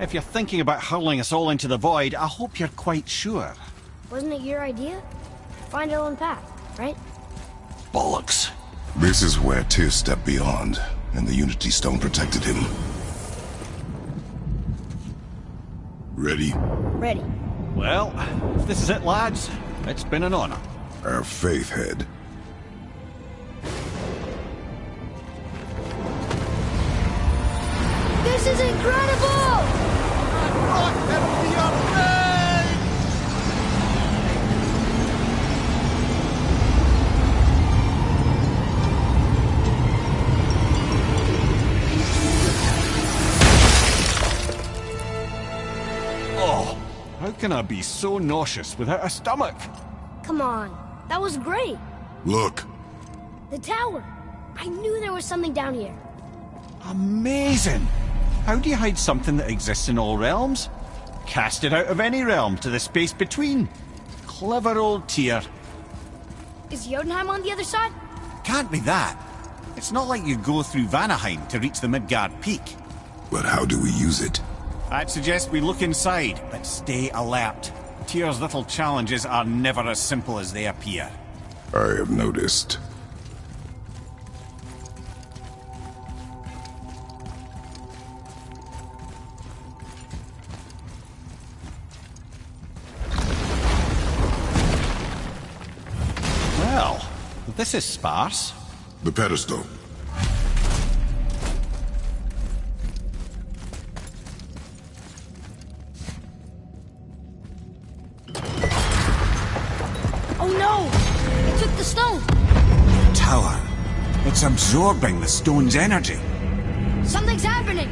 If you're thinking about hurling us all into the void, I hope you're quite sure. Wasn't it your idea? Find our own path, right? Bollocks. This is where Tyr stepped beyond, and the Unity Stone protected him. Ready? Ready. Well, if this is it, lads, it's been an honor. Our faith head. This is incredible! Oh, how can I be so nauseous without a stomach? Come on, that was great. Look. The tower. I knew there was something down here. Amazing! How do you hide something that exists in all realms? Cast it out of any realm to the space between. Clever old Tyr. Is Jotunheim on the other side? Can't be that. It's not like you go through Vanaheim to reach the Midgard Peak. But how do we use it? I'd suggest we look inside, but stay alert. Tyr's little challenges are never as simple as they appear. I have noticed. Well, this is sparse. The pedestal. Oh no! It took the stone! Tower. It's absorbing the stone's energy. Something's happening!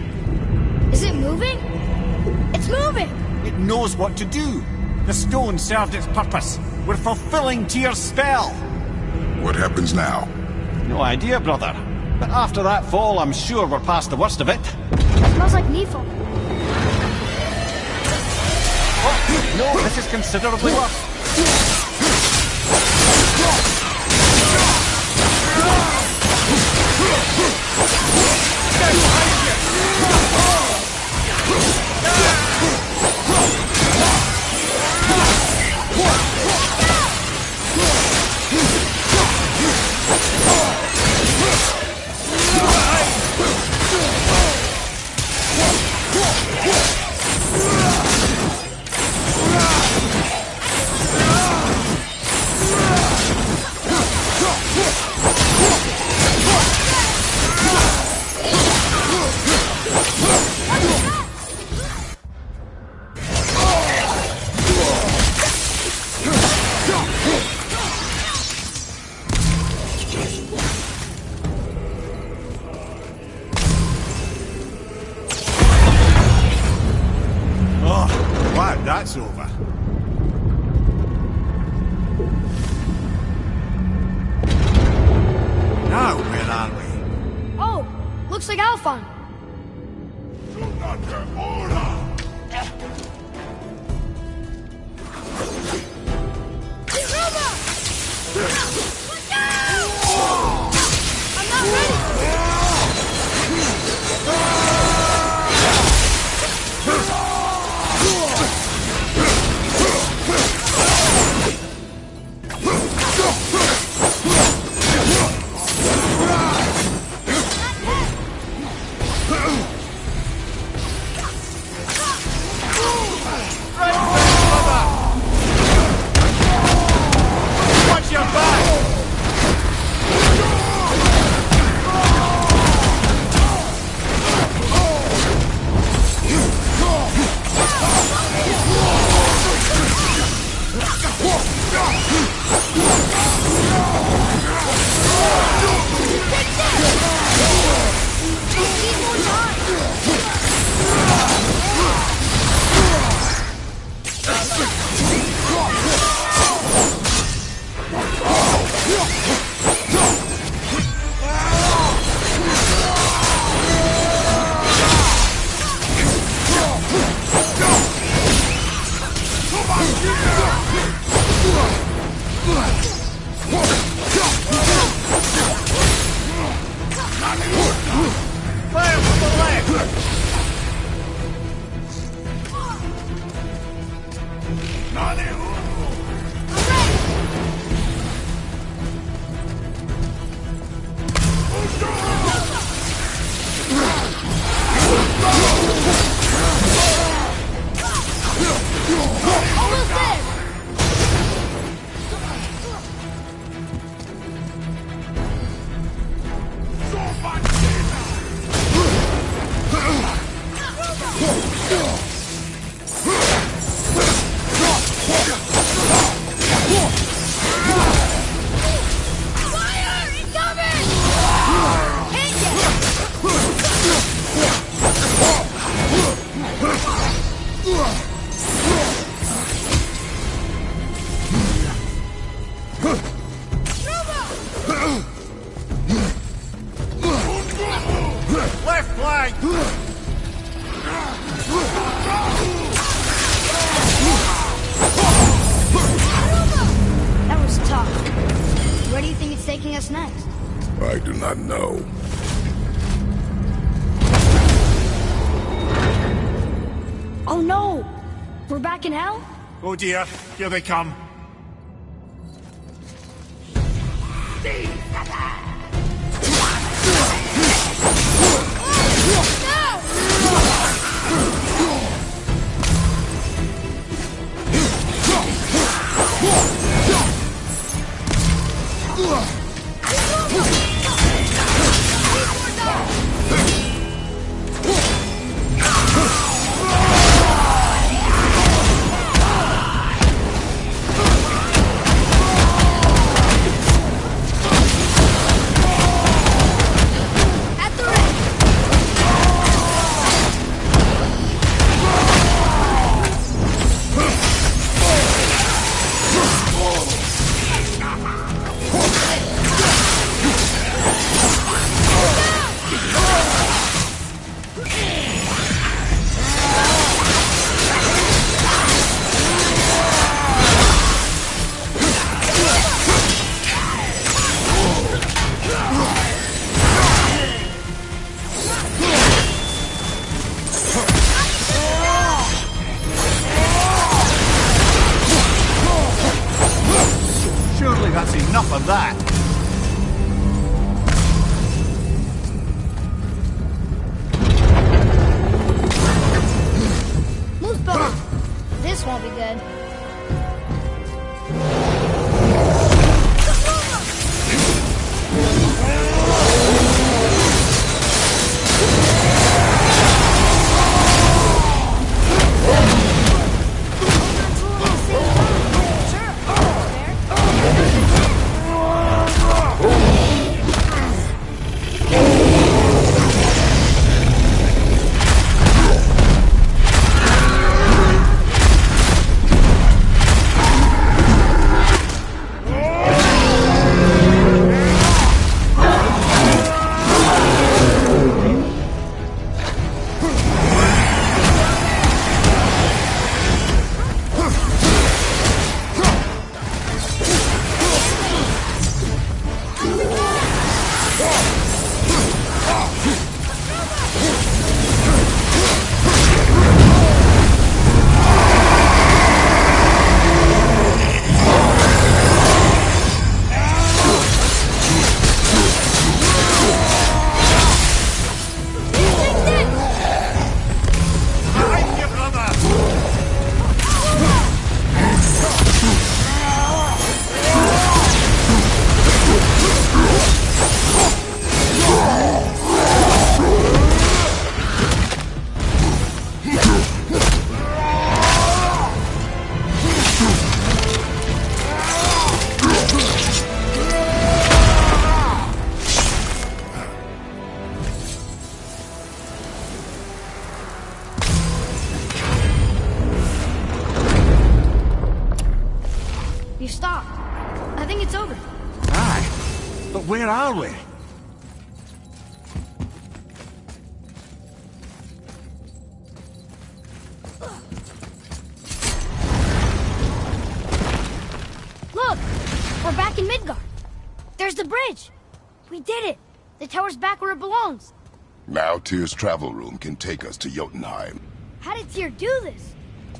Is it moving? It's moving! It knows what to do. The stone served its purpose. We're fulfilling Tyr's spell. What happens now? No idea, brother. But after that fall, I'm sure we're past the worst of it. Smells like Nifl. Oh, no, this is considerably worse. That's over. Now, where are we? Oh, looks like Alphon. I'm not ready! Fire! Incoming! Left flank! That was tough. Where do you think it's taking us next? I do not know. Oh no! We're back in hell? Oh dear, here they come. At the ready! Surely that's enough of that. Move back! This won't be good. You stopped. I think it's over. Aye, but where are we? Look! We're back in Midgard. There's the bridge. We did it. The tower's back where it belongs. Now Tyr's travel room can take us to Jotunheim. How did Tyr do this?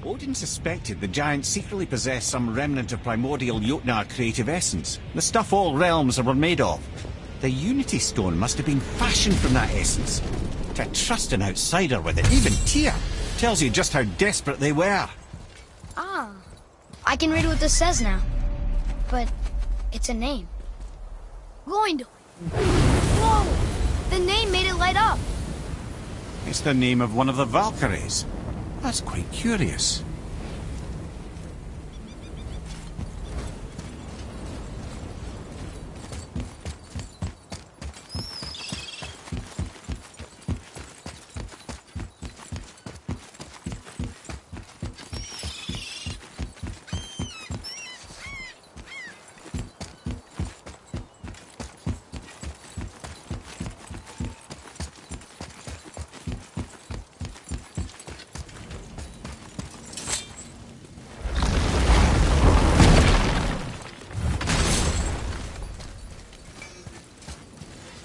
Odin suspected the giants secretly possessed some remnant of primordial Jotnar creative essence, the stuff all realms were made of. The Unity Stone must have been fashioned from that essence. To trust an outsider with it, even Tyr, tells you just how desperate they were. Ah. I can read what this says now. But it's a name. Gloindor. Whoa! The name made it light up. It's the name of one of the Valkyries. That's quite curious.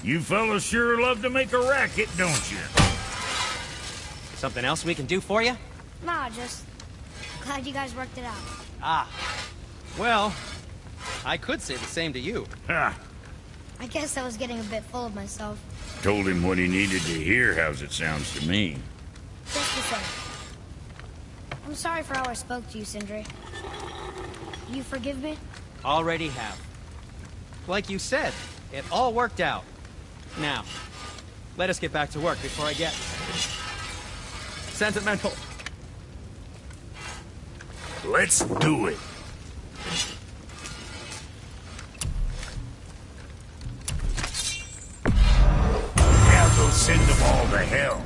You fellas sure love to make a racket, don't you? Something else we can do for you? Nah, just glad you guys worked it out. Ah. Well, I could say the same to you. Ha! I guess I was getting a bit full of myself. Told him what he needed to hear, how's it sounds to me. Just the same. I'm sorry for how I spoke to you, Sindri. You forgive me? Already have. Like you said, it all worked out. Now, let us get back to work before I get sentimental. Let's do it. Now go send them all to hell.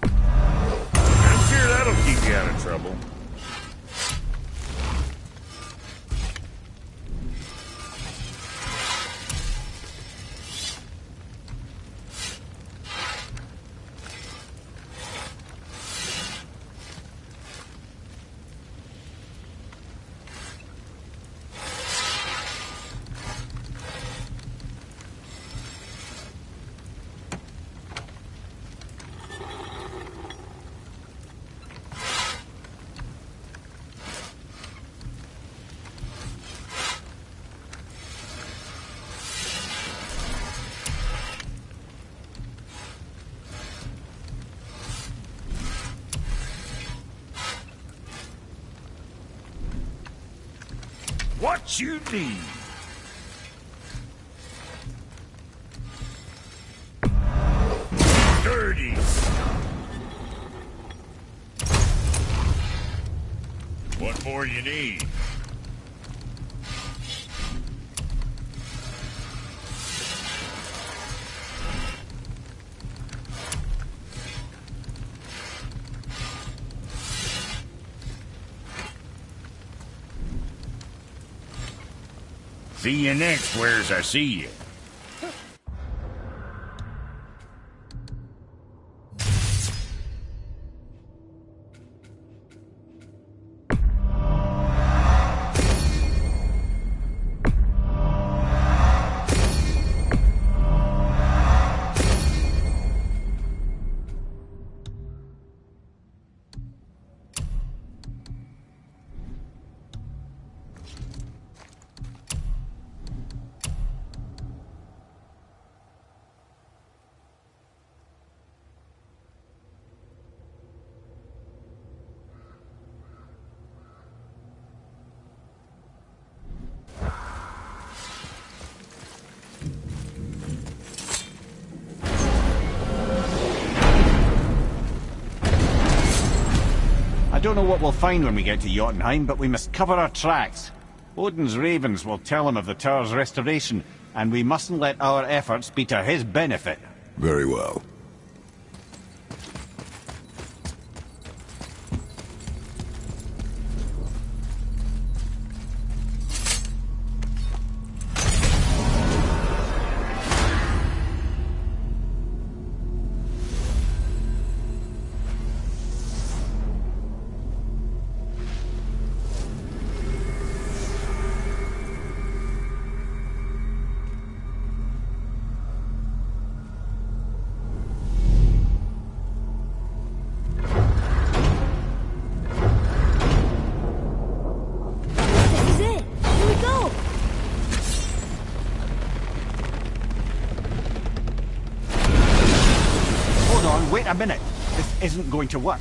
I'm sure that'll keep you out of trouble. What you need? Dirty stuff. What more you need? See you next, where's I see you. I don't know what we'll find when we get to Jotunheim, but we must cover our tracks. Odin's ravens will tell him of the tower's restoration, and we mustn't let our efforts be to his benefit. Very well. Wait a minute. This isn't going to work.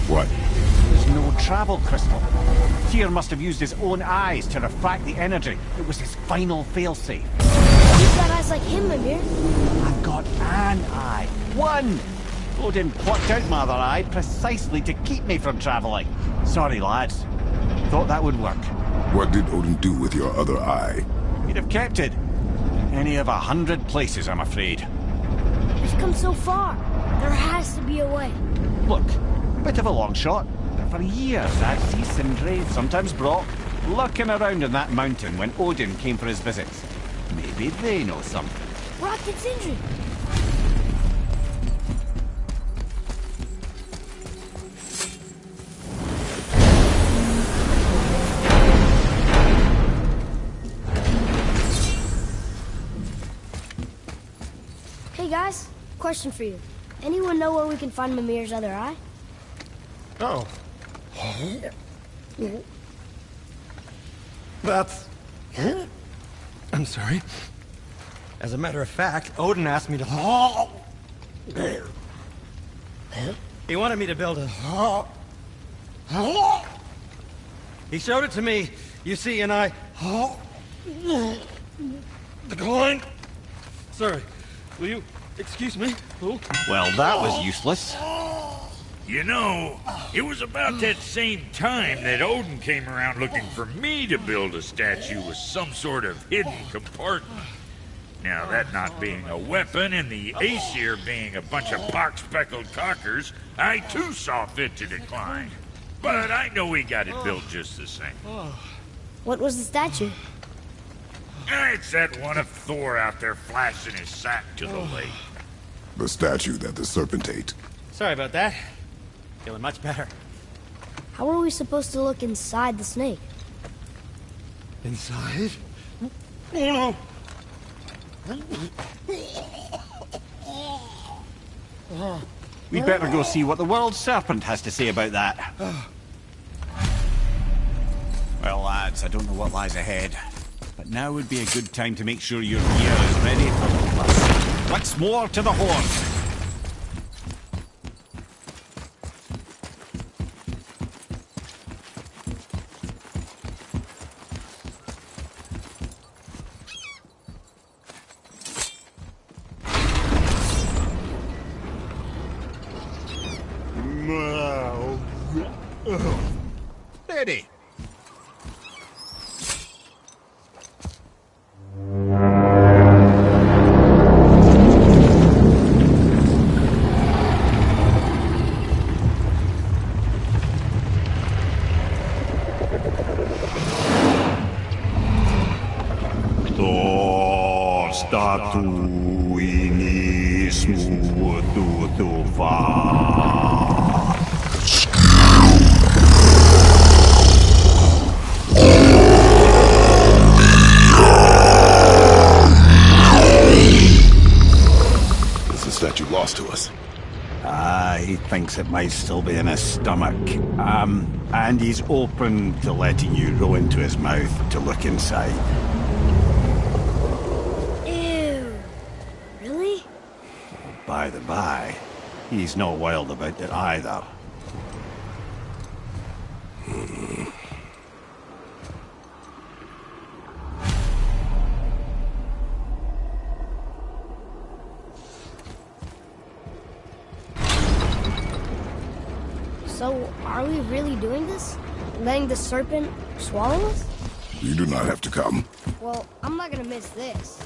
What? There's no travel crystal. Tyr must have used his own eyes to refract the energy. It was his final failsafe. You've got eyes like him, Mimir. I've got an eye. One! Odin plucked out my other eye precisely to keep me from travelling. Sorry, lads. Thought that would work. What did Odin do with your other eye? He'd have kept it. Any of 100 places, I'm afraid. We've come so far. There has to be a way. Look, a bit of a long shot, but for years I'd see Sindri, sometimes Brock, lurking around in that mountain when Odin came for his visits. Maybe they know something. Brock and Sindri. Hey guys, question for you. Anyone know where we can find Mimir's other eye? Oh. That's... I'm sorry. As a matter of fact, Odin asked me to... He wanted me to build a... He showed it to me, you see, and I... Declined. Sorry, will you excuse me? Who? Well, that was useless. You know, it was about that same time that Odin came around looking for me to build a statue with some sort of hidden compartment. Now, that not being a weapon and the Aesir being a bunch of pock-speckled cockers, I too saw fit to decline. But I know we got it built just the same. What was the statue? It's that one of Thor out there flashing his sack to the lake. The statue that the serpent ate. Sorry about that. Feeling much better. How are we supposed to look inside the snake? Inside? Oh no! We better go see what the world serpent has to say about that. Well, lads, I don't know what lies ahead, but now would be a good time to make sure your gear is ready for the plus. Once more to the horse. Ready. To us. He thinks it might still be in his stomach. And he's open to letting you row into his mouth to look inside. Ew. Really? By the by, he's not wild about it either. So, are we really doing this? Letting the serpent swallow us? You do not have to come. Well, I'm not gonna miss this.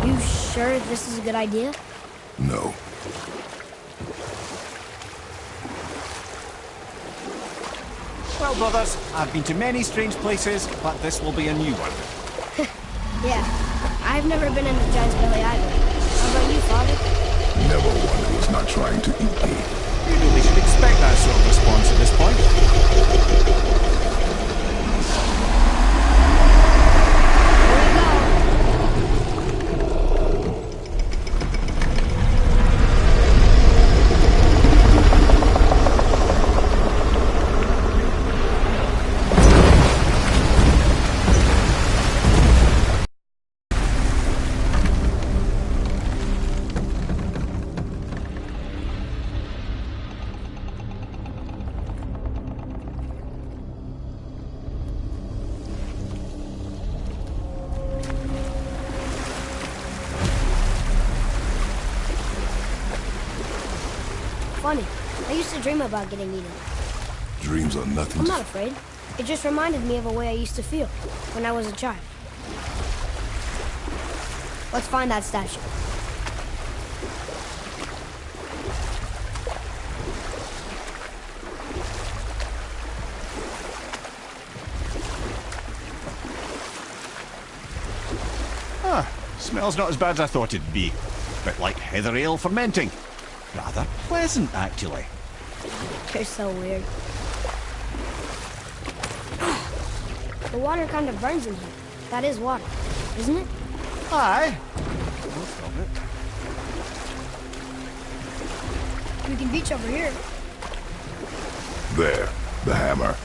You sure this is a good idea? No. Well, brothers, I've been to many strange places, but this will be a new one. Yeah. I've never been in the giant's belly either. How about you, Father? Never one who is not trying to eat me. You really should expect that sort of response at this point. used to dream about getting eaten. Dreams are nothing I'm to... not afraid. It just reminded me of a way I used to feel when I was a child. Let's find that statue. Smells not as bad as I thought it'd be. Bit like heather ale fermenting. Rather pleasant, actually. You're so weird. The water kind of burns in here. That is water, isn't it? Aye. Most of it. We can beach over here. There, the hammer.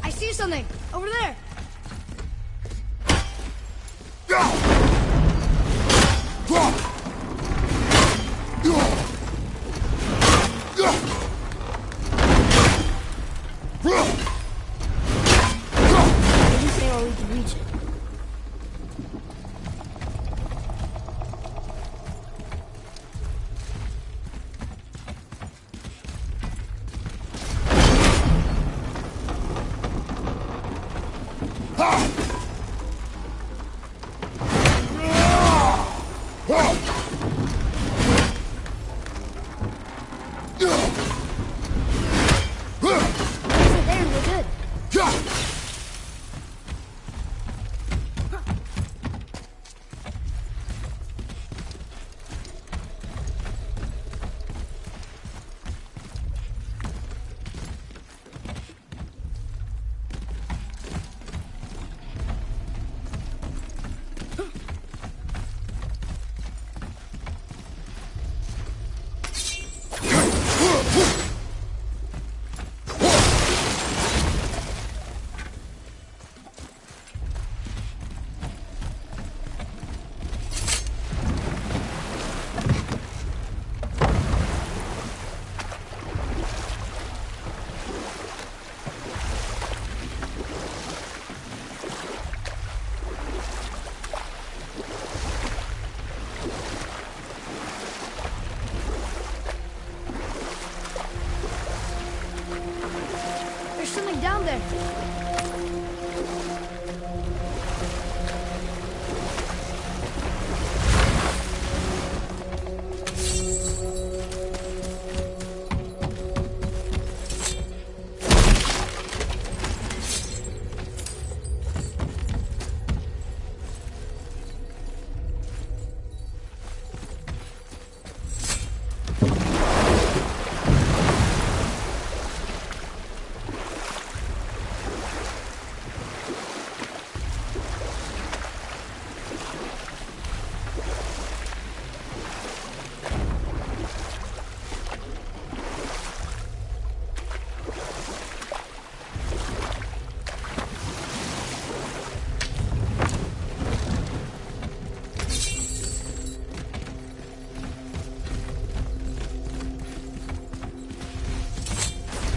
I see something over there. Didn't say where we could reach it. Isn't there? We're good. There's something down there.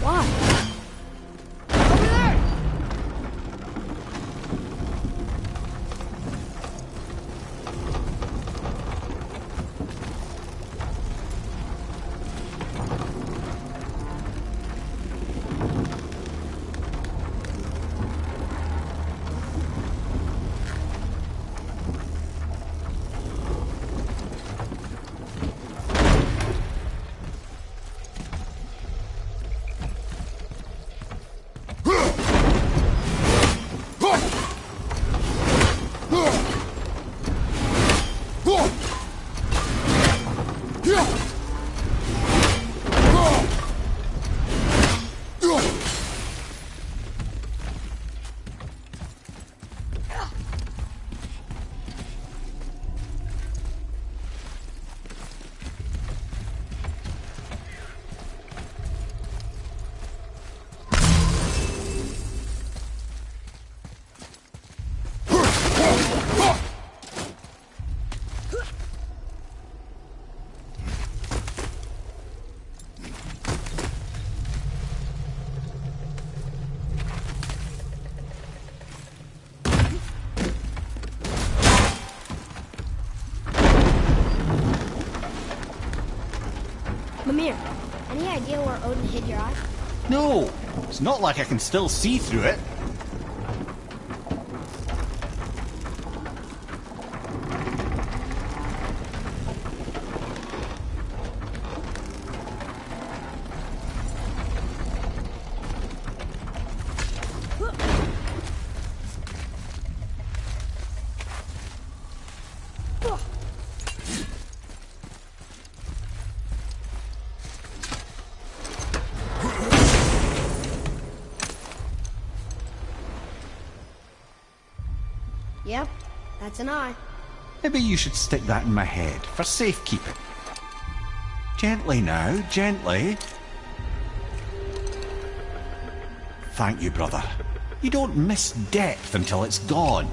Why? Over there! Mimir, any idea where Odin hid your eye? No, it's not like I can still see through it. Yep, that's an eye. Maybe you should stick that in my head for safekeeping. Gently now, gently. Thank you, brother. You don't miss depth until it's gone.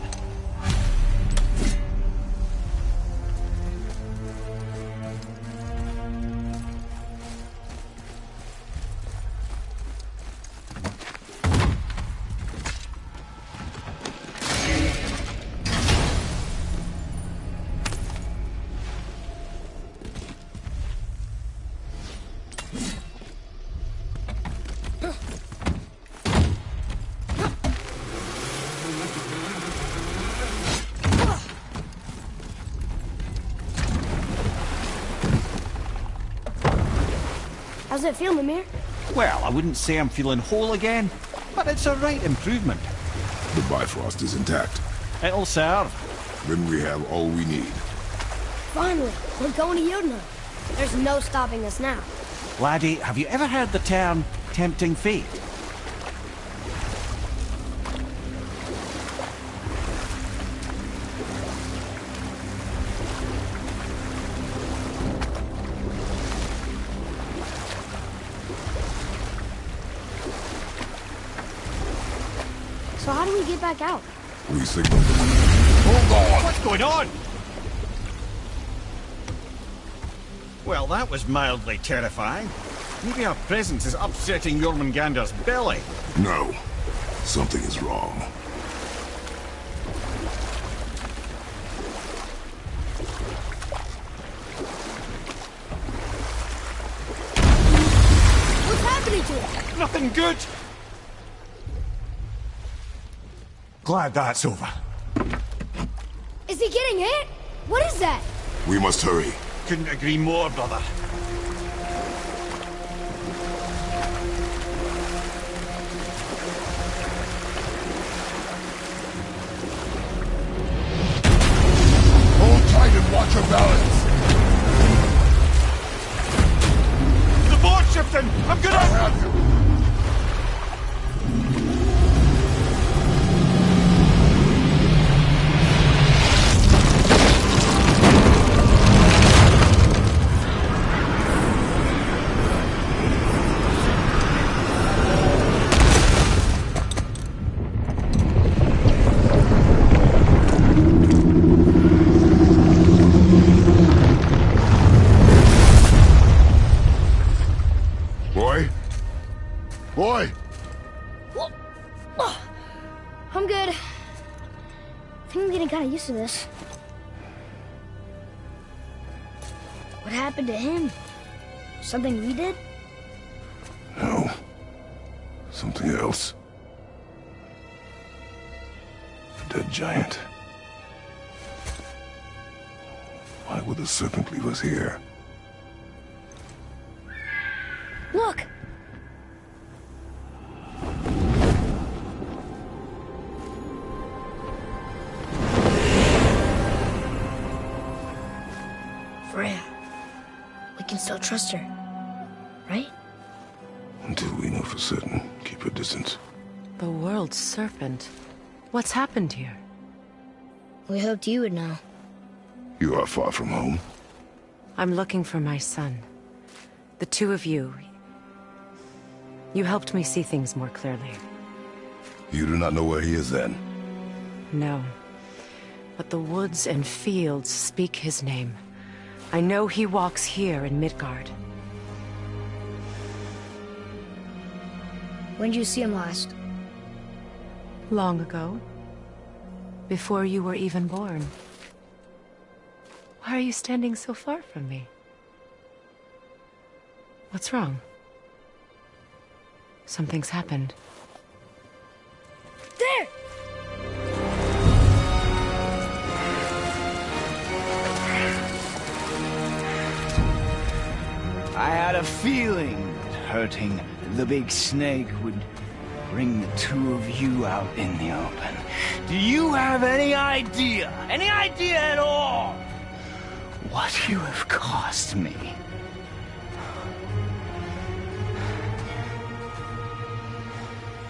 How's it feel, Mimir? Well, I wouldn't say I'm feeling whole again, but it's a right improvement. The Bifrost is intact. It'll serve. Then we have all we need. Finally, we're going to Jotunheim. There's no stopping us now. Laddie, have you ever heard the term tempting fate? So how do we get back out? We signal. Hold on! What's going on? Well, that was mildly terrifying. Maybe our presence is upsetting Jormungandr's belly. No. Something is wrong. What's happening to us? Nothing good. Glad that's over. Is he getting hit? What is that? We must hurry. Couldn't agree more, brother. Hold tight and watch your balance. The board's shifting! I'm gonna... I have you. Boy! I'm good. I think I'm getting kind of used to this. What happened to him? Something we did? No. Something else. A dead giant. Why would the serpent leave us here? Look! Freya. We can still trust her, right? Until we know for certain, keep your distance. The world's serpent. What's happened here? We hoped you would know. You are far from home. I'm looking for my son. The two of you. You helped me see things more clearly. You do not know where he is then? No. But the woods and fields speak his name. I know he walks here in Midgard. When did you see him last? Long ago. Before you were even born. Why are you standing so far from me? What's wrong? Something's happened. There! I had a feeling that hurting the big snake would bring the two of you out in the open. Do you have any idea at all, what you have cost me?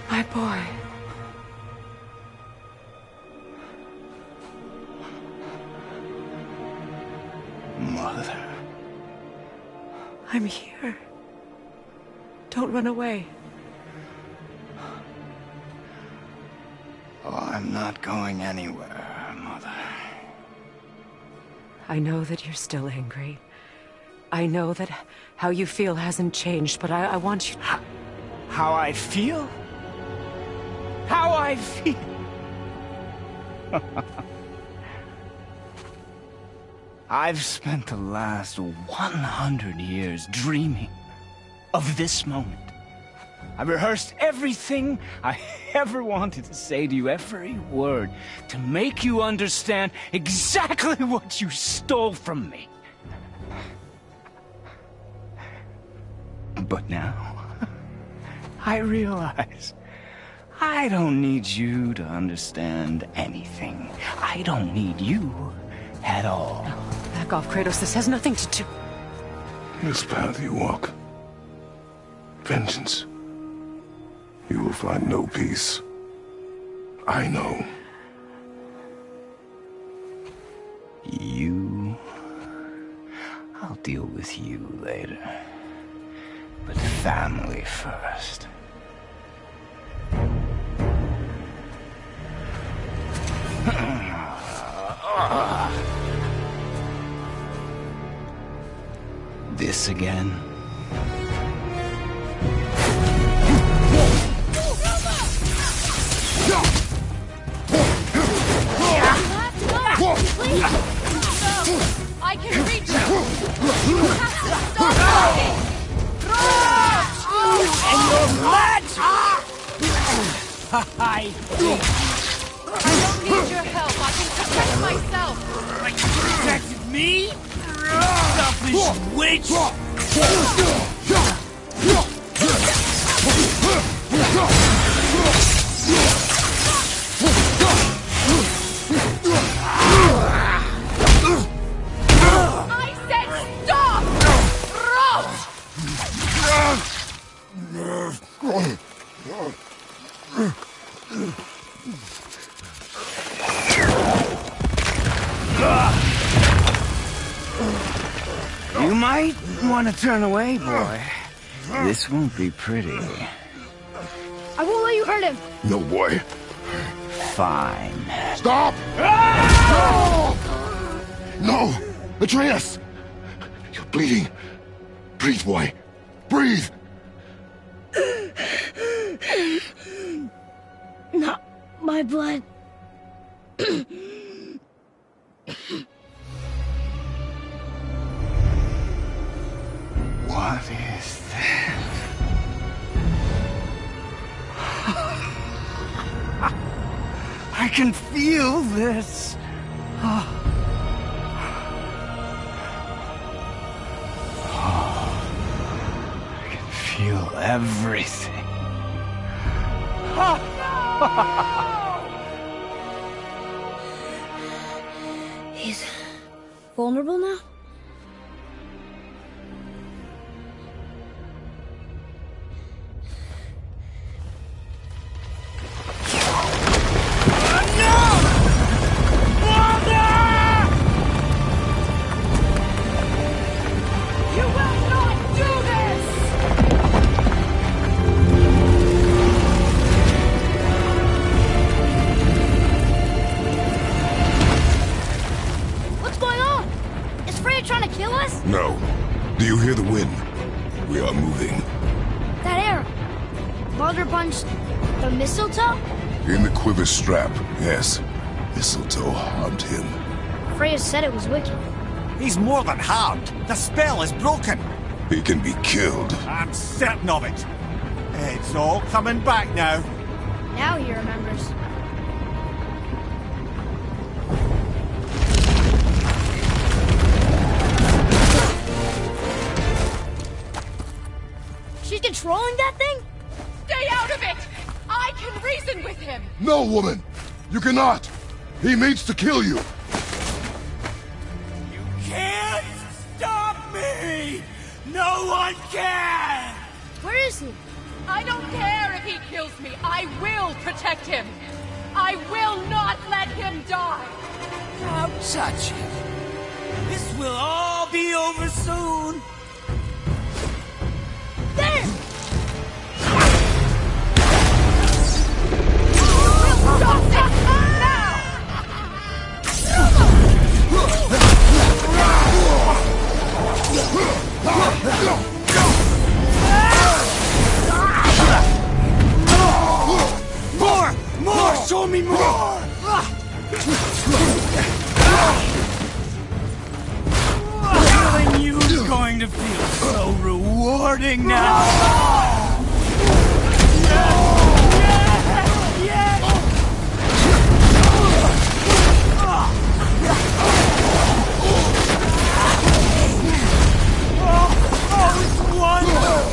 My boy. Mother. I'm here. Don't run away. Oh, I'm not going anywhere, Mother. I know that you're still angry. I know that how you feel hasn't changed, but I want you... How I feel? How I feel? I've spent the last 100 years dreaming of this moment. I've rehearsed everything I ever wanted to say to you, every word, to make you understand exactly what you stole from me. But now, I realize I don't need you to understand anything. I don't need you at all. No, back off, Kratos. This has nothing to do... This path you walk, vengeance, you will find no peace. I know. You... I'll deal with you later. But family first. This again? I can reach you! You have to stop fighting! And your magic! I don't need your help. I can protect myself. Like you protected me? Selfish witch! I said stop! You might want to turn away, boy. This won't be pretty. I won't let you hurt him. No, boy. Fine. Stop! No! Atreus! You're bleeding. Breathe, boy. Breathe! Not my blood. What is this? I can feel this. I can feel everything. He's vulnerable now? No. Do you hear the wind? We are moving. That arrow. Baldur punched the mistletoe? In the quiver strap, yes. Mistletoe harmed him. Freya said it was wicked. He's more than harmed. The spell is broken. He can be killed. I'm certain of it. It's all coming back now. Now he remembers. She's controlling that thing? Stay out of it! I can reason with him! No, woman! You cannot! He means to kill you! You can't stop me! No one can! Where is he? I don't care if he kills me. I will protect him. I will not let him die. Don't touch him. This will all be over soon. There! Stop it! Now! More! More! Show me more! Killing you is going to feel so rewarding now! Oh, it's wonderful!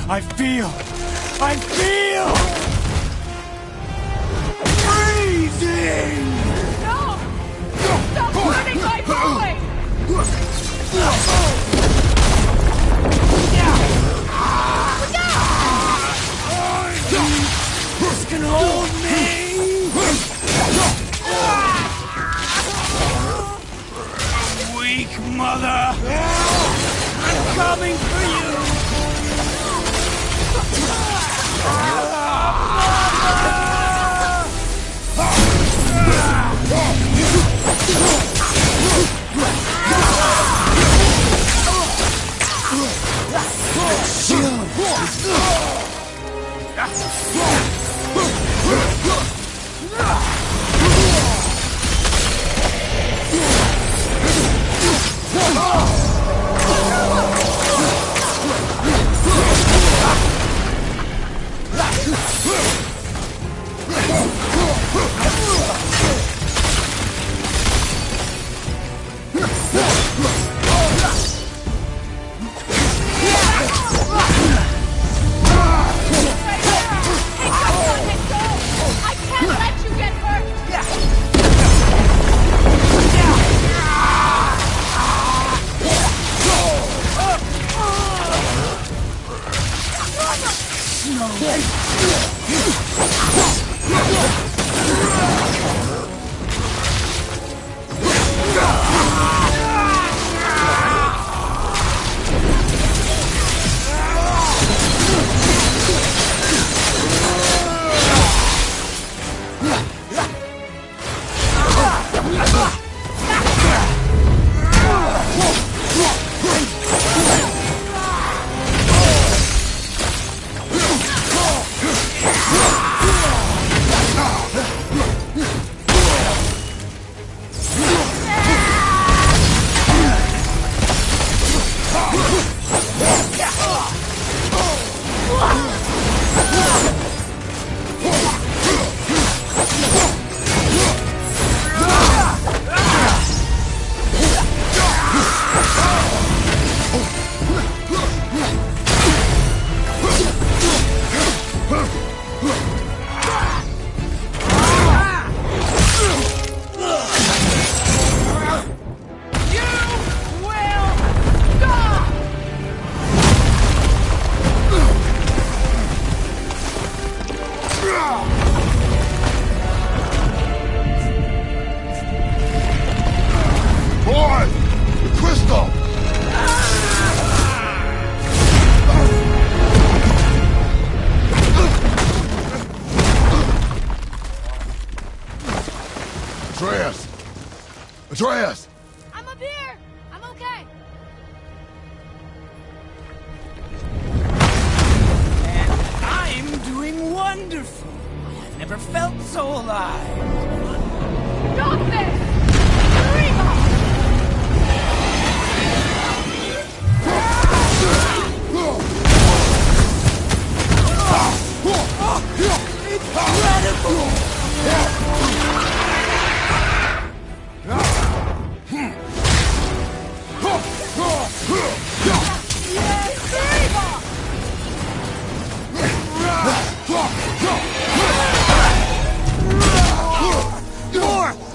I feel freezing! No! Stop hurting my boy! This can hold me! Weak mother! I'm coming for you! I can't let you get hurt! Atreus! I'm up here! I'm okay! And I'm doing wonders! wonderful. I've never felt so alive. Stop this! Reba!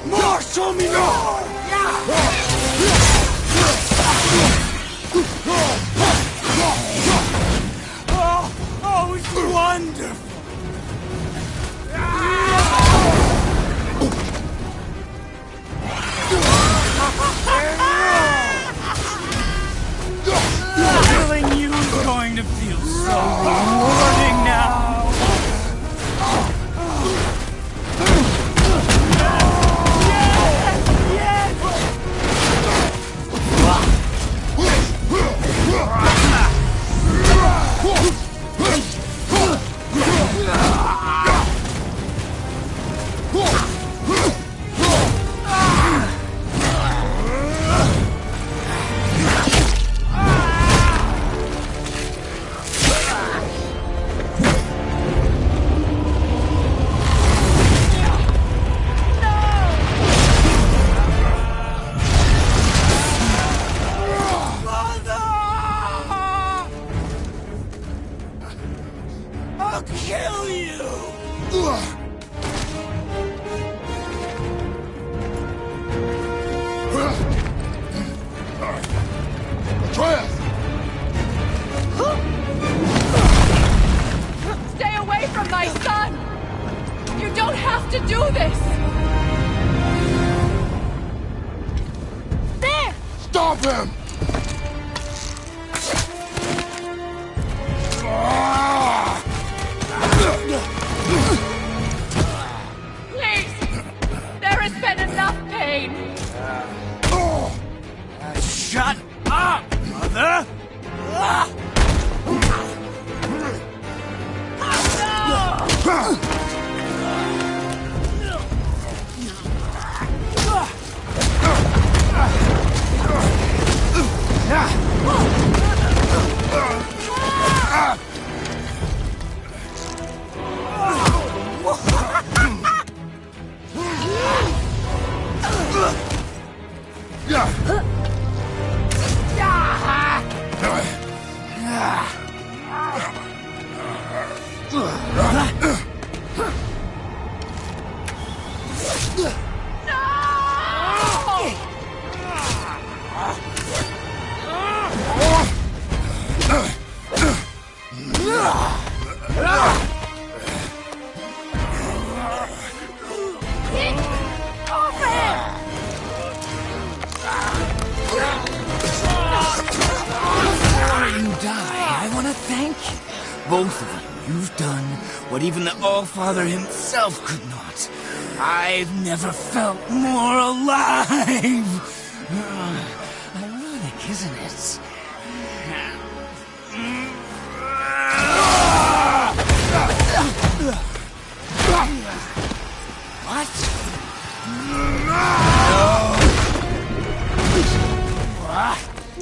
More! Show me more! Oh, it's wonderful! Killing you is going to feel so rewarding now! I'll kill you! Stay away from my son! You don't have to do this! There! Stop him! Please! There has been enough pain! Shut up, mother! Both of you, you've done what even the All-Father himself could not. I've never felt more alive! Ironic, isn't it? What?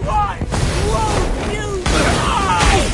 Why won't you die?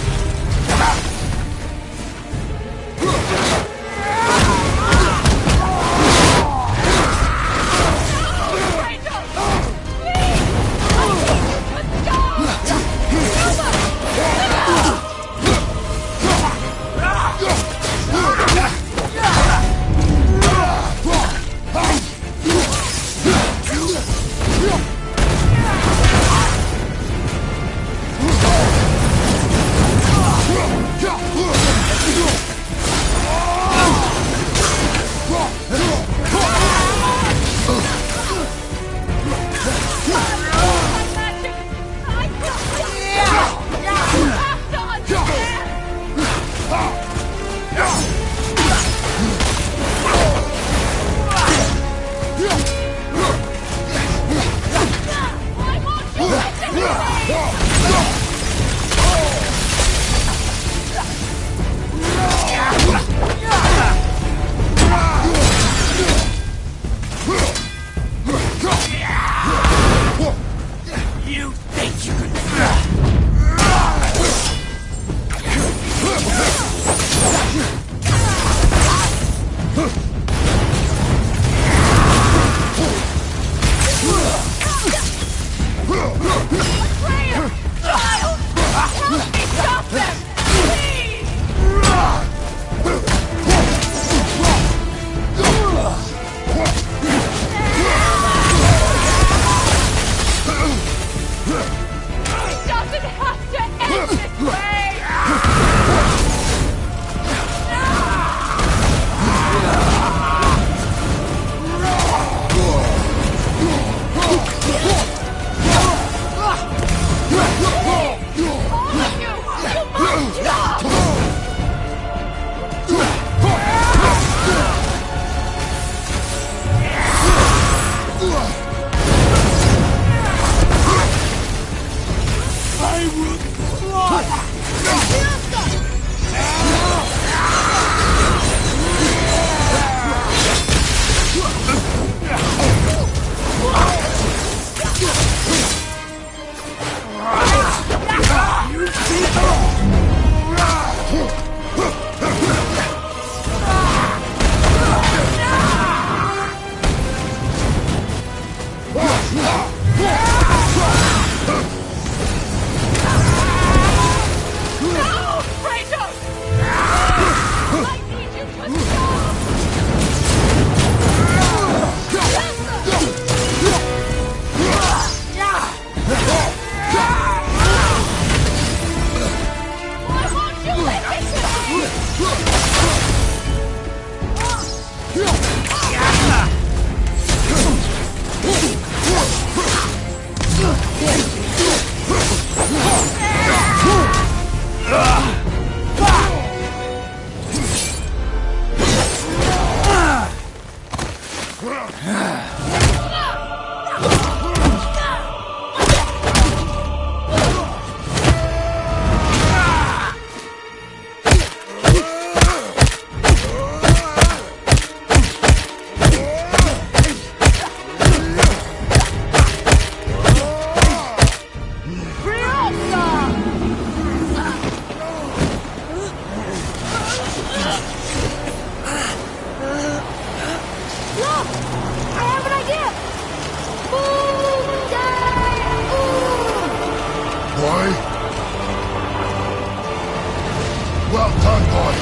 Well done, boy.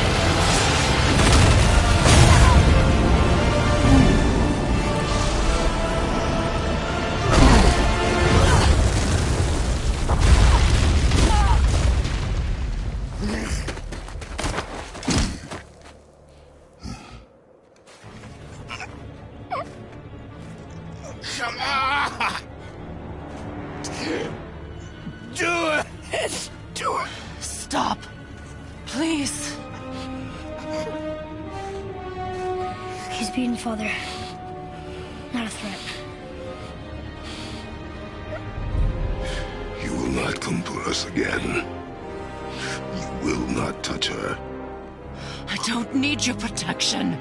Come on! Do it! Do it! Stop. Please. He's beaten, Father. Not a threat. You will not come for us again. You will not touch her. I don't need your protection.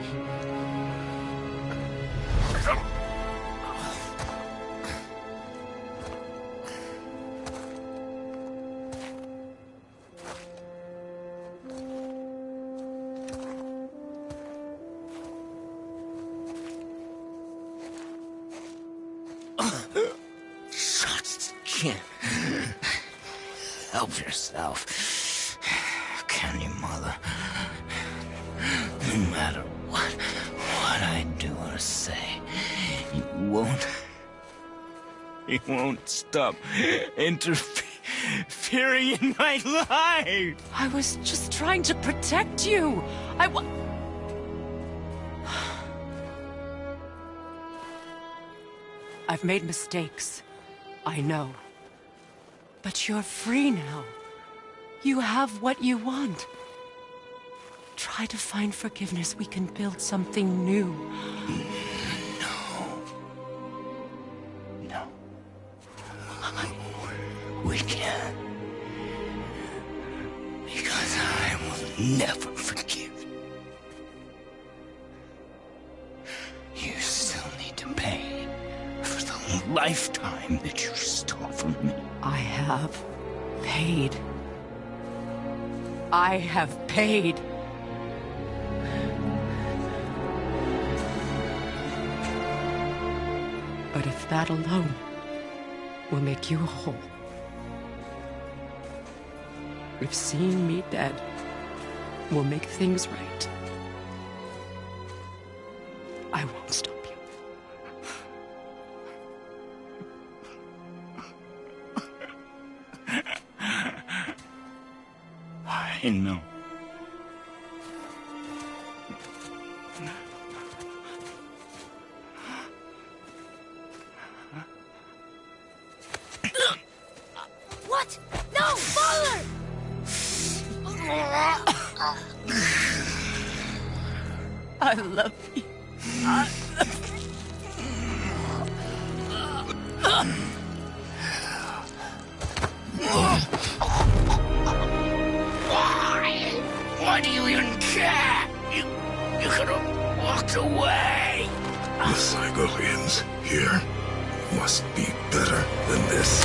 Just can't help yourself, can you, Mother? No matter what I do or say, you won't stop interfering in my life. I was just trying to protect you. I've made mistakes. I know. But you're free now. You have what you want. Try to find forgiveness. We can build something new. No. We can't. Because I will never forgive you. You still need to pay for the lifetime that you stole from me. I have paid. I have paid. But if that alone will make you whole, if seeing me dead will make things right, I won't stop you. I know. What? No, Father! I love you. Why do you even care? You could have walked away. The Cygolians here must be better than this.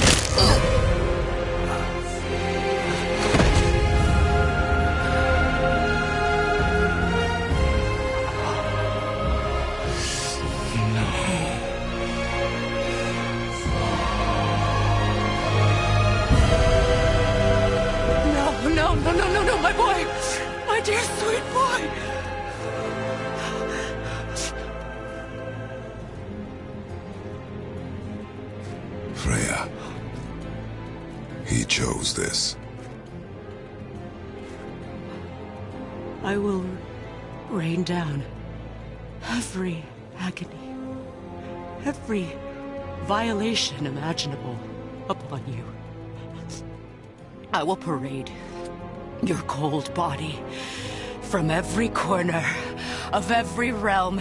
No, my boy! My dear sweet boy! Freya. He chose this. I will rain down every agony, every violation imaginable upon you. I will parade your cold body from every corner of every realm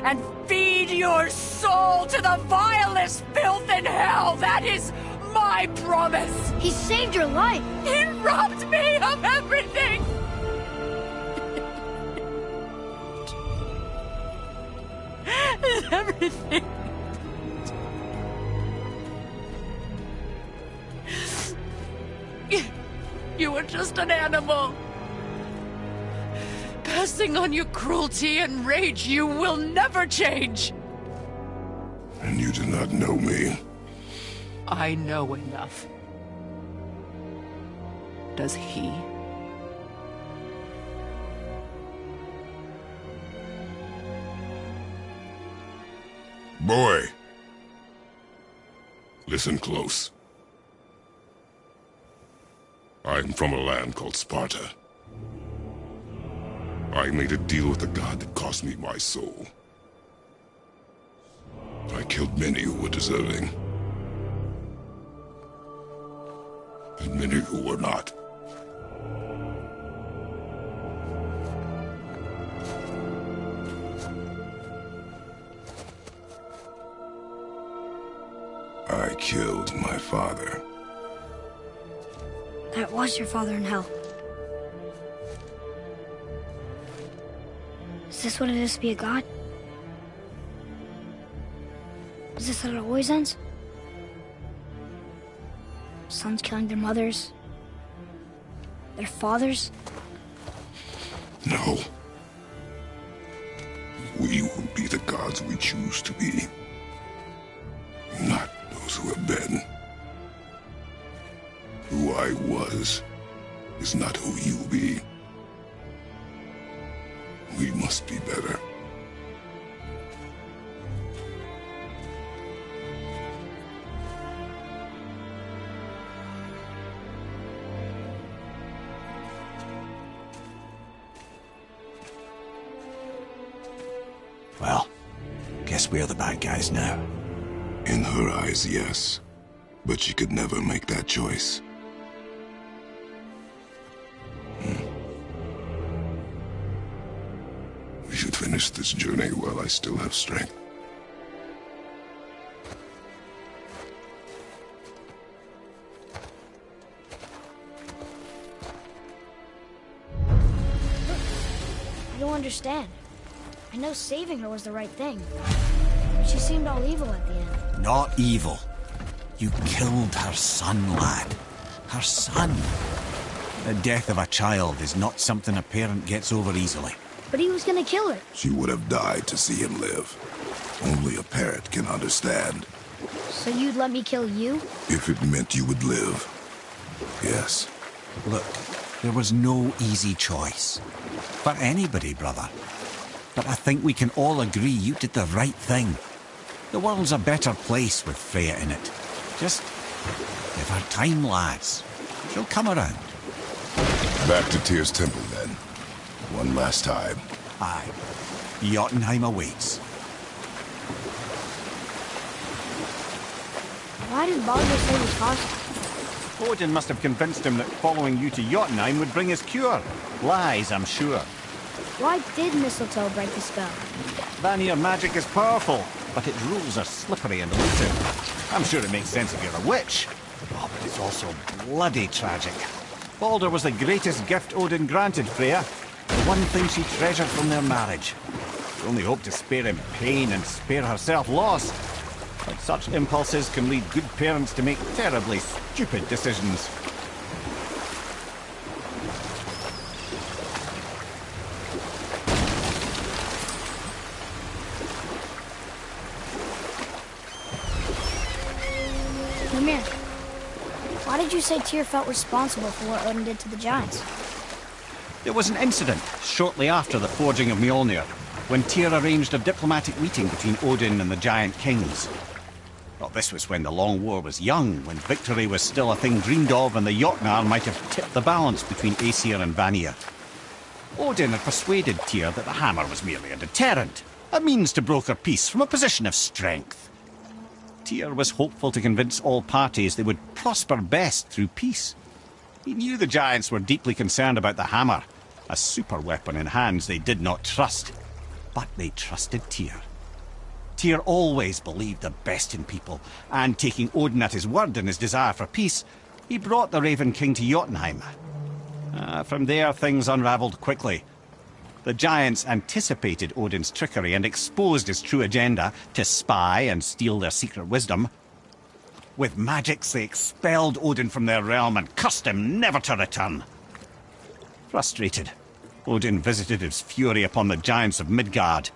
and feed your soul to the vilest filth in hell. That is my promise. He saved your life. He robbed me of everything. Everything. You were just an animal. Passing on your cruelty and rage, you will never change. And you do not know me. I know enough. Does he? Boy. Listen close. I'm from a land called Sparta. I made a deal with a god that cost me my soul. I killed many who were deserving. And many who were not. I killed my father. That was your father in hell. Is this what it is to be a god? Is this how it always ends? Sons killing their mothers? Their fathers? No. We will be the gods we choose to be. Not those who have been. Who I was is not who you'll be. We must be better. Well, guess we're the bad guys now. In her eyes, yes. But she could never make that choice. We should finish this journey while I still have strength. I don't understand. I know saving her was the right thing. But she seemed all evil at the end. Not evil. You killed her son, lad. Her son. The death of a child is not something a parent gets over easily. But he was gonna kill her. She would have died to see him live. Only a parent can understand. So you'd let me kill you? If it meant you would live. Yes. Look, there was no easy choice. For anybody, brother. But I think we can all agree you did the right thing. The world's a better place with Freya in it. Just give her time, lads. She'll come around. Back to Tyr's temple, then. One last time. Aye. Jotunheim awaits. Why did Baldur say he caused it? Odin must have convinced him that following you to Jotunheim would bring his cure. Lies, I'm sure. Why did mistletoe break the spell? Vanir magic is powerful, but its rules are slippery and elusive. I'm sure it makes sense if you're a witch. Oh, but it's also bloody tragic. Baldur was the greatest gift Odin granted Freya. The one thing she treasured from their marriage. She only hoped to spare him pain and spare herself loss. But such impulses can lead good parents to make terribly stupid decisions. Mimir, why did you say Tyr felt responsible for what Odin did to the giants? There was an incident shortly after the forging of Mjolnir, when Tyr arranged a diplomatic meeting between Odin and the giant kings. Well, this was when the Long War was young, when victory was still a thing dreamed of and the Jotnar might have tipped the balance between Aesir and Vanir. Odin had persuaded Tyr that the hammer was merely a deterrent, A means to broker peace from a position of strength. Tyr was hopeful to convince all parties they would prosper best through peace. He knew the giants were deeply concerned about the hammer, a super weapon in hands they did not trust. But they trusted Tyr. Tyr always believed the best in people, and taking Odin at his word in his desire for peace, he brought the Raven King to Jotunheim. From there, things unravelled quickly. The giants anticipated Odin's trickery and exposed his true agenda to spy and steal their secret wisdom. With magics, they expelled Odin from their realm and cursed him never to return. Frustrated, Odin visited his fury upon the giants of Midgard.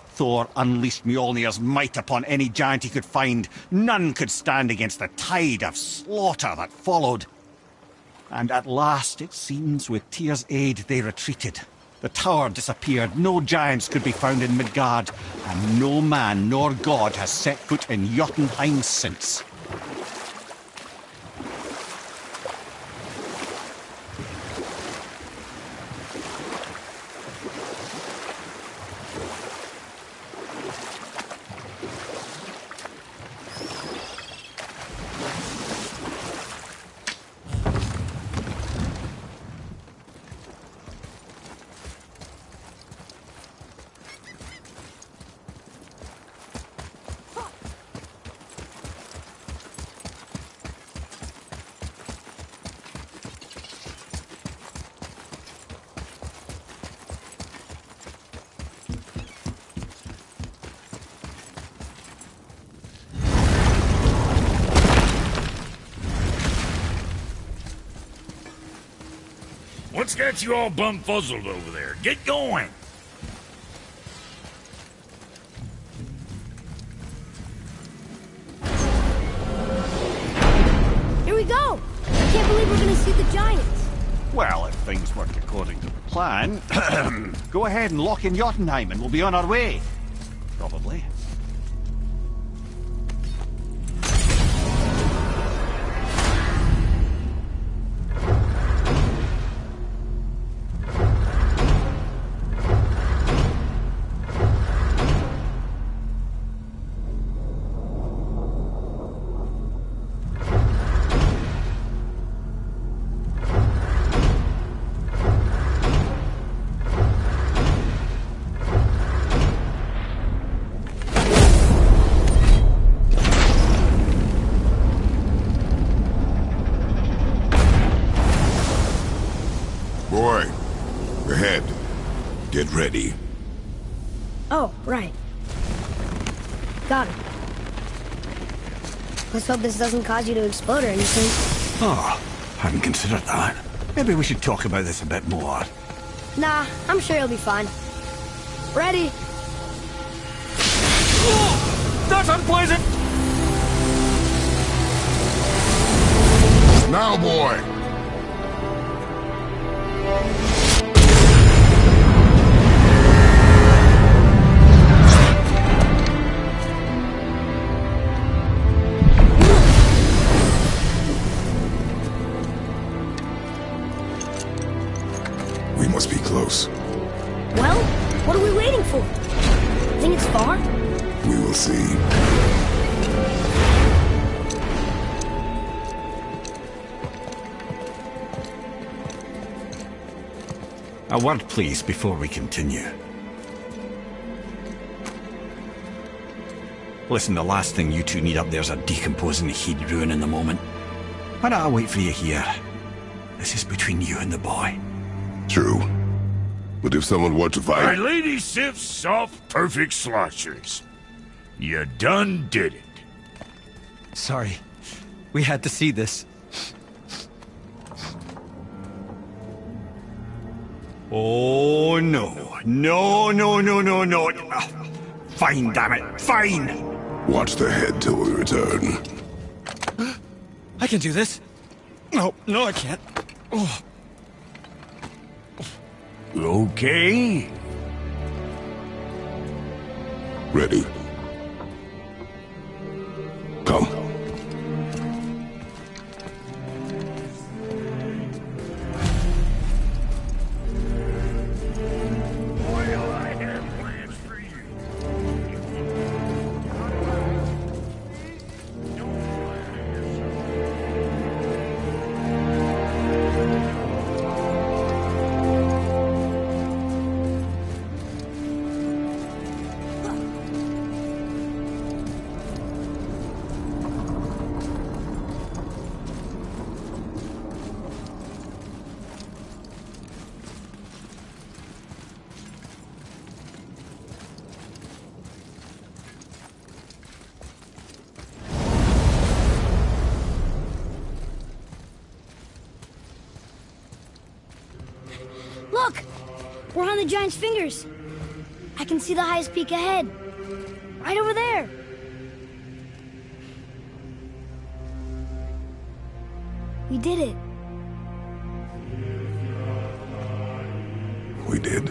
Thor unleashed Mjolnir's might upon any giant he could find. None could stand against the tide of slaughter that followed. And at last, it seems, with Tyr's aid, they retreated. The tower disappeared, no giants could be found in Midgard, and no man nor god has set foot in Jotunheim since. What's got you all bumfuzzled over there? Get going! Here we go! I can't believe we're gonna see the giants. Well, if things work according to plan, go ahead and lock in Jotunheim and we'll be on our way. Probably. Boy, ahead. Get ready. Oh, right. Got it. Let's hope this doesn't cause you to explode or anything. Oh, hadn't considered that. Maybe we should talk about this a bit more. Nah, I'm sure you'll be fine. Ready? That's unpleasant! Now, boy! We must be close. Well, what are we waiting for? Think it's far? We will see. A word, please, before we continue. Listen, the last thing you two need up there's a decomposing heat ruining the moment. Why don't I wait for you here? This is between you and the boy. True. But if someone were to My fight... lady Sif's soft, perfect sloshers. You done did it. Sorry. We had to see this. Oh, no. No, no, no, no, no. Fine, damn it. Fine! Watch the head till we return. I can do this. No, I can't. Oh. Okay. Ready. Come. Well, I have plans for you. We're on the giant's fingers. I can see the highest peak ahead. Right over there. We did it. We did.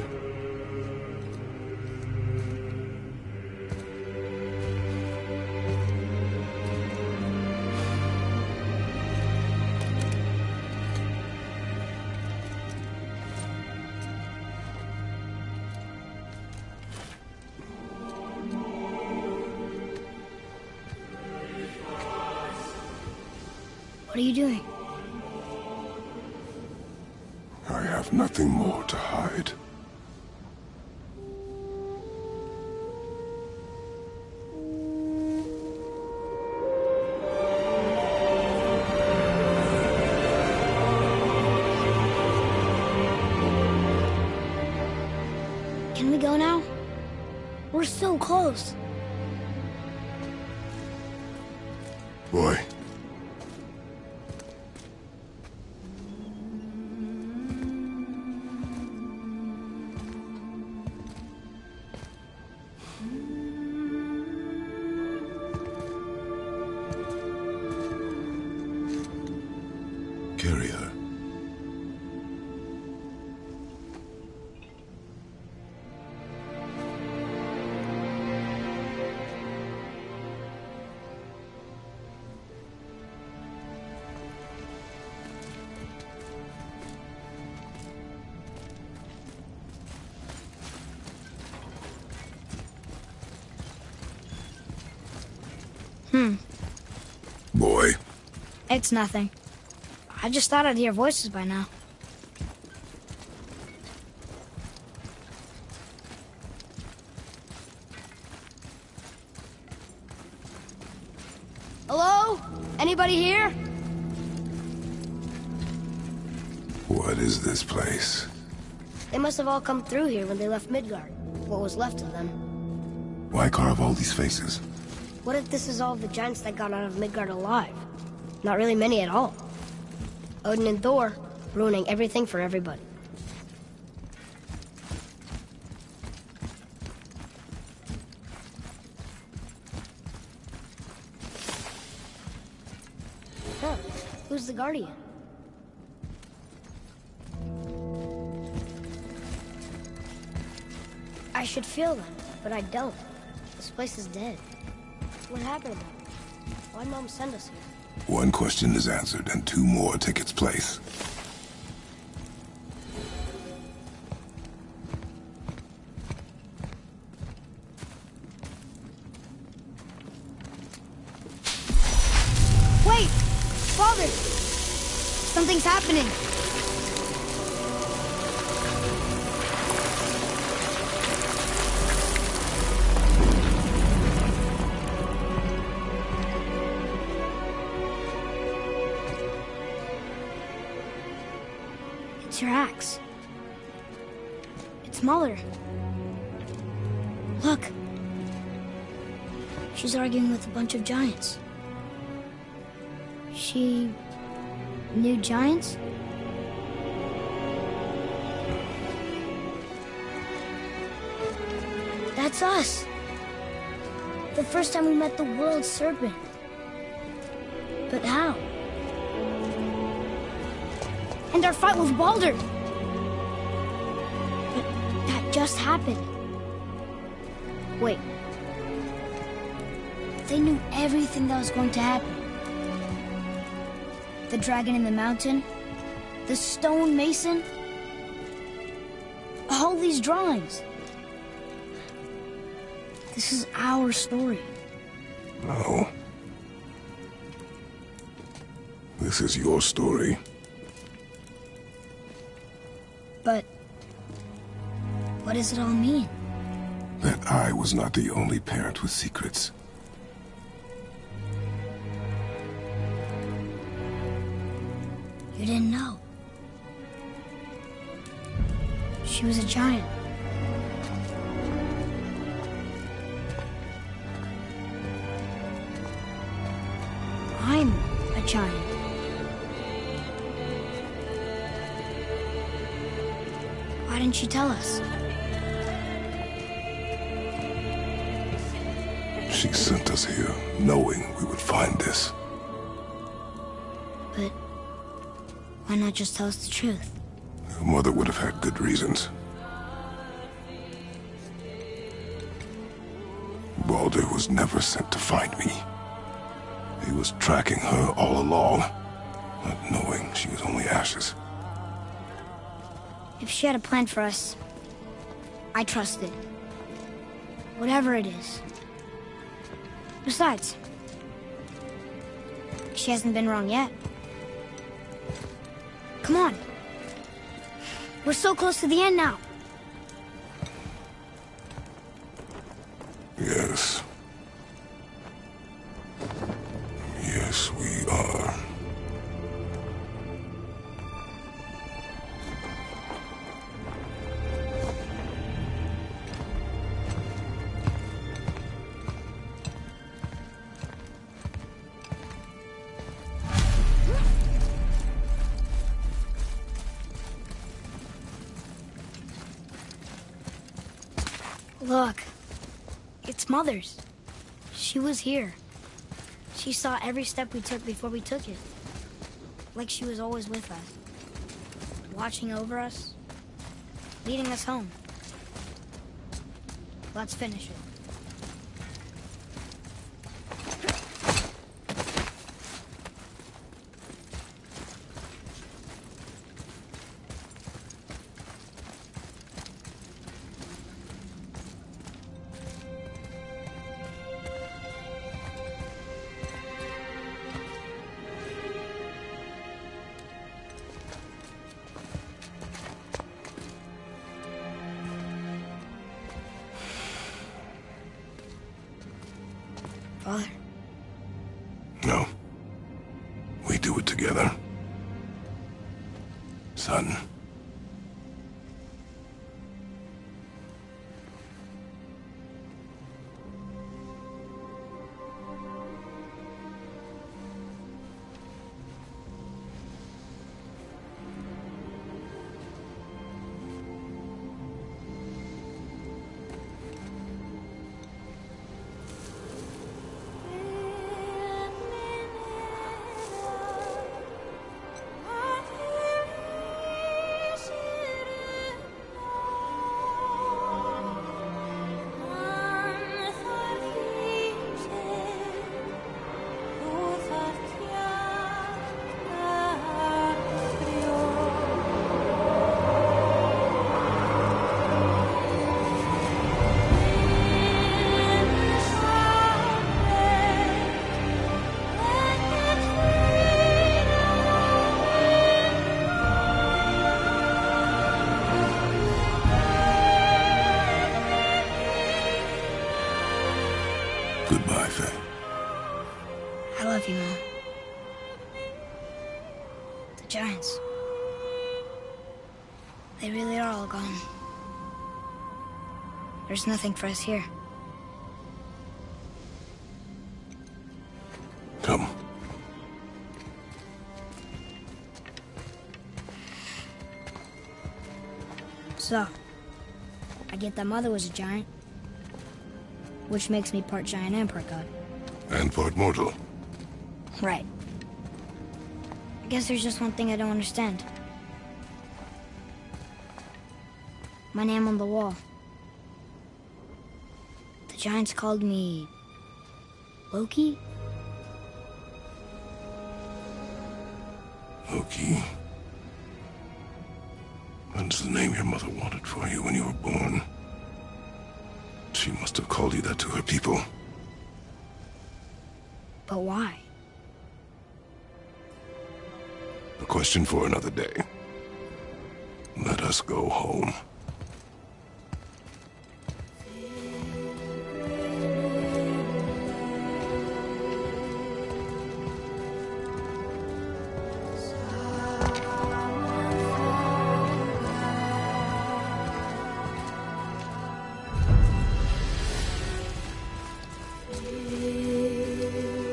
What are you doing? I have nothing more to hide. Can we go now? We're so close. Boy. Carry her. Boy. It's nothing. I just thought I'd hear voices by now. Hello? Anybody here? What is this place? They must have all come through here when they left Midgard. What was left of them. Why carve all these faces? What if this is all the giants that got out of Midgard alive? Not really many at all. Odin and Thor, ruining everything for everybody. Huh, who's the Guardian? I should feel them, but I don't. This place is dead. What happened to them? Why'd Mom send us here? One question is answered, and two more take its place. Wait! Father! Something's happening! It's your axe. It's Muller. Look. She's arguing with a bunch of giants. She knew giants? That's us. The first time we met the world serpent. But how? And our fight with Baldur. But that just happened. Wait. They knew everything that was going to happen. The dragon in the mountain, the stone mason, all these drawings. This is our story. No. This is your story. But what does it all mean? That I was not the only parent with secrets. You didn't know. She was a giant. I'm a giant. Why didn't didn't she tell us? She sent us here knowing we would find this. But why not just tell us the truth? Your mother would have had good reasons. Baldur was never sent to find me. He was tracking her all along, not knowing she was only ashes. If she had a plan for us, I trust it. Whatever it is. Besides, she hasn't been wrong yet. Come on. We're so close to the end now. Yes. Yes, we are. Look. It's Mother's. She was here. She saw every step we took before we took it. Like she was always with us. Watching over us. Leading us home. Let's finish it. Father? No. We do it together. Son. Goodbye, Faye. I love you, Mom. The giants. They really are all gone. There's nothing for us here. Come. So, I get that Mother was a giant, which makes me part giant and part god. And part mortal. Right. I guess there's just one thing I don't understand. My name on the wall. The giants called me... Loki? Loki. That's the name your mother wanted for you when you were born. She must have called you that to her people. But why? A question for another day. Let us go home.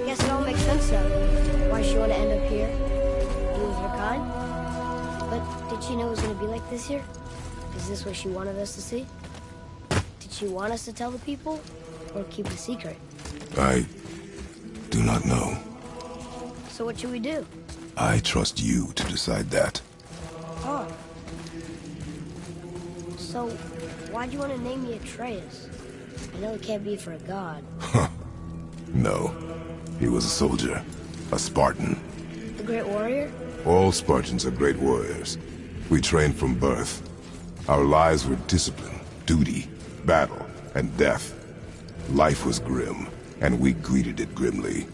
Guess it all makes sense now. Why she want to end up here? Be with her kind? But did she know it was going to be like this here? Because Is this what she wanted us to see? Did she want us to tell the people, or keep it secret? I do not know. So what should we do? I trust you to decide that. Oh. So, why'd you want to name me Atreus? I know it can't be for a god. No. He was a soldier. A Spartan. The Great Warrior? All Spartans are great warriors. We trained from birth. Our lives were discipline, duty, battle, and death. Life was grim, and we greeted it grimly.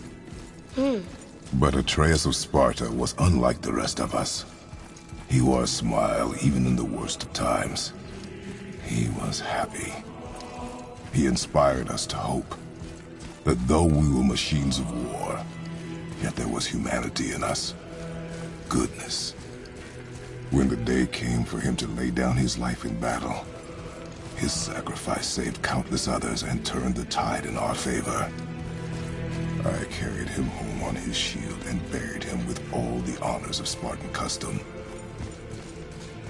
But Atreus of Sparta was unlike the rest of us. He wore a smile even in the worst of times. He was happy. He inspired us to hope that though we were machines of war, yet there was humanity in us. Goodness. When the day came for him to lay down his life in battle, his sacrifice saved countless others and turned the tide in our favor. I carried him home on his shield and buried him with all the honors of Spartan custom.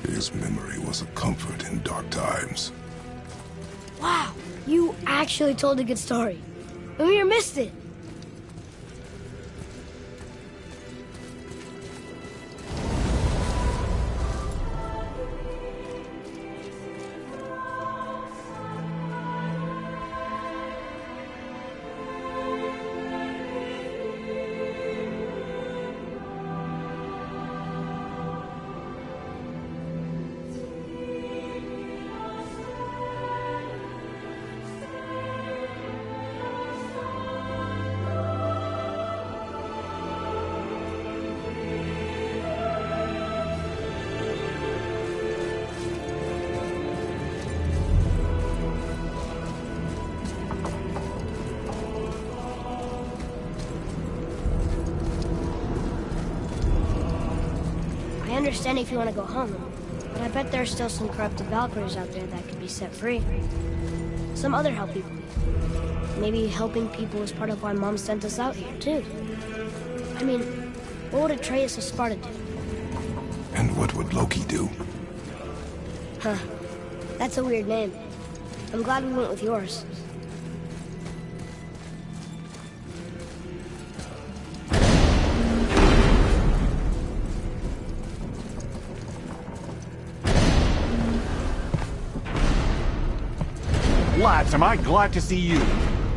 His memory was a comfort in dark times. Wow, you actually told a good story. Mimir missed it. I understand if you want to go home, but I bet there are still some corrupted Valkyries out there that could be set free. Some other help people. Maybe helping people is part of why Mom sent us out here, too. I mean, what would Atreus of Sparta do? And what would Loki do? Huh. That's a weird name. I'm glad we went with yours. Lads, am I glad to see you.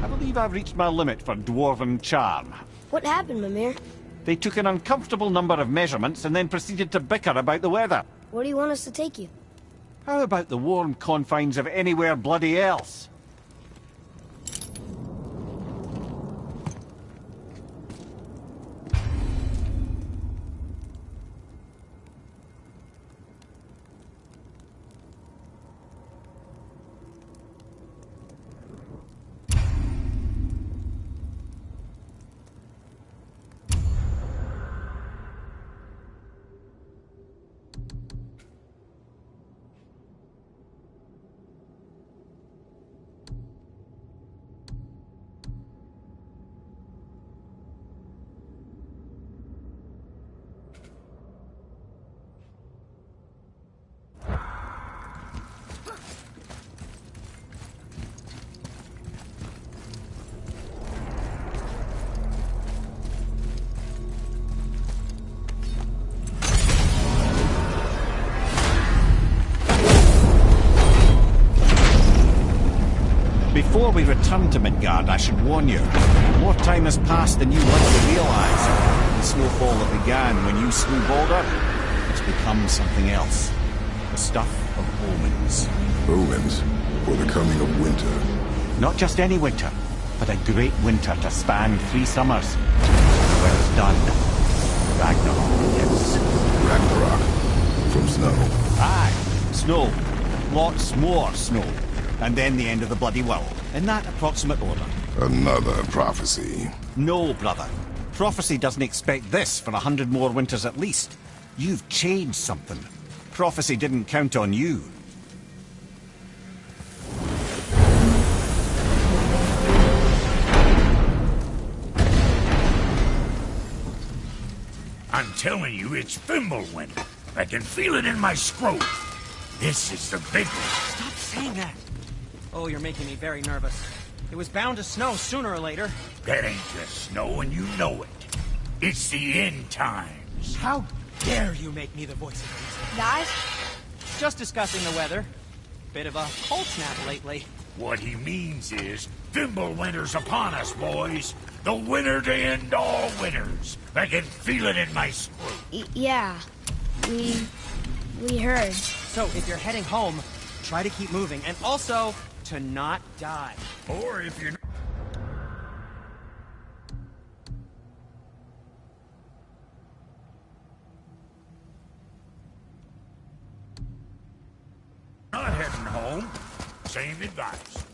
I believe I've reached my limit for dwarven charm. What happened, Mimir? They took an uncomfortable number of measurements and then proceeded to bicker about the weather. Where do you want us to take you? How about the warm confines of anywhere bloody else? Before we return to Midgard, I should warn you. More time has passed than you likely realize. The snowfall that began when you slew Baldur has become something else. The stuff of omens. Omens for the coming of winter. Not just any winter, but a great winter to span 3 summers. When it's done, Ragnarok begins. Ragnarok. From snow. Aye, snow. Lots more snow. And then the end of the bloody world. In that approximate order. Another prophecy. No, brother. Prophecy doesn't expect this for 100 more winters at least. You've changed something. Prophecy didn't count on you. I'm telling you, it's Fimbulwind. I can feel it in my scrotum. This is the big one. Stop saying that. Oh, you're making me very nervous. It was bound to snow sooner or later. That ain't just snow, and you know it. It's the end times. How dare you make me the voice of reason? Guys, Just discussing the weather. Bit of a cold snap lately. What he means is, Thimble Winter's upon us, boys. The winter to end all winters. I can feel it in my screw. yeah. We heard. So, if you're heading home, try to keep moving, and also to not die. Or if you're not heading home, same advice.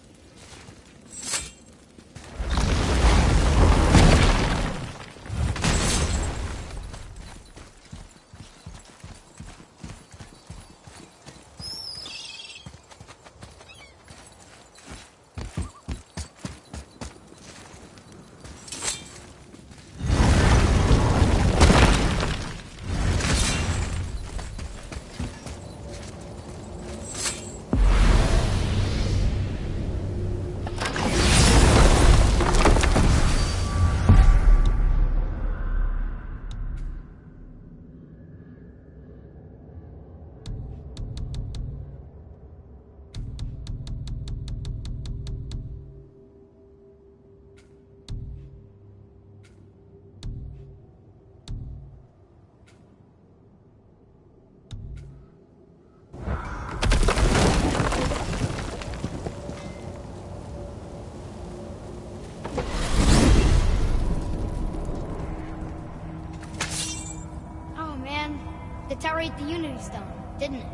Oh man, the tower ate the Unity Stone, didn't it?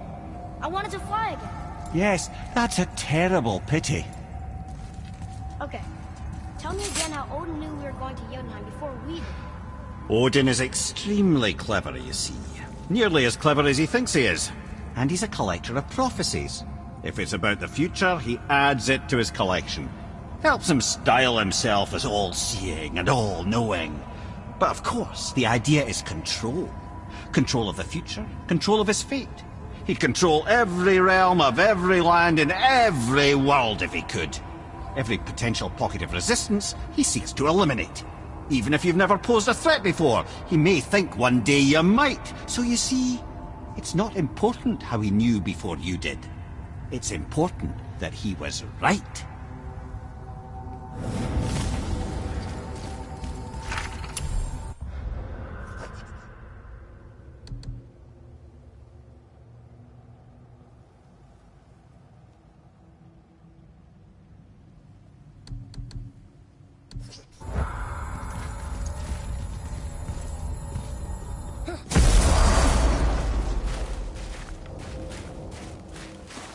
I wanted to fly again. Yes, that's a terrible pity. Okay, tell me again how Odin knew we were going to Jotunheim before we did. Odin is extremely clever, you see. Nearly as clever as he thinks he is. And he's a collector of prophecies. If it's about the future, he adds it to his collection. Helps him style himself as all-seeing and all-knowing. But of course, the idea is control. Control of the future, control of his fate. He'd control every realm of every land in every world if he could. Every potential pocket of resistance, he seeks to eliminate. Even if you've never posed a threat before, he may think one day you might. So you see, it's not important how he knew before you did. It's important that he was right.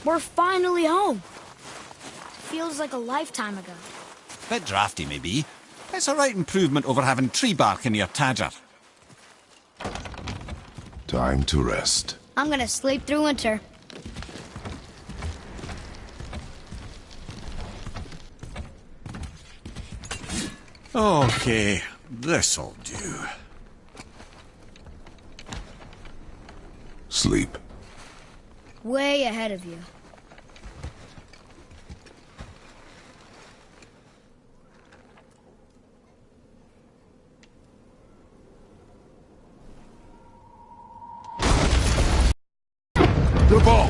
We're finally home. Feels like a lifetime ago. Bit drafty, maybe. It's a right improvement over having tree bark in your tadger. Time to rest. I'm gonna sleep through winter. Okay, this'll do. Sleep. Way ahead of you. The ball!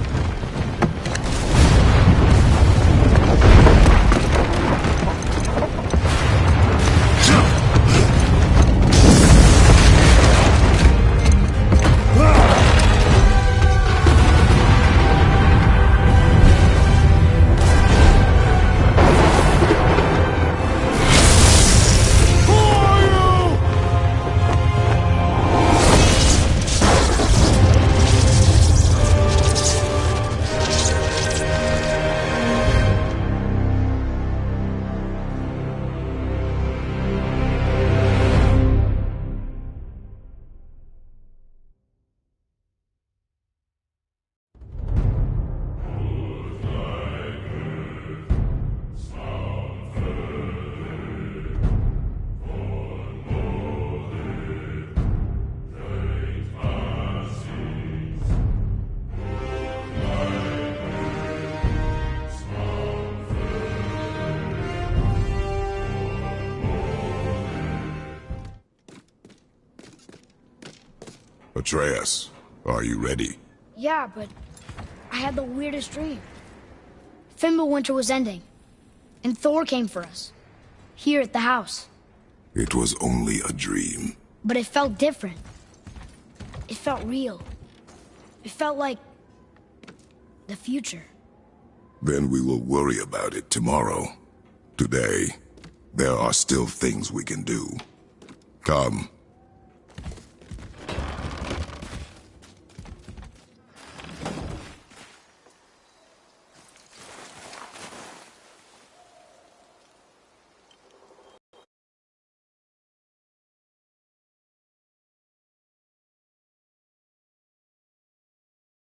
Atreus, are you ready? Yeah, but I had the weirdest dream. Fimbulwinter was ending, and Thor came for us. Here at the house. It was only a dream. But it felt different. It felt real. It felt like the future. Then we will worry about it tomorrow. Today, there are still things we can do. Come.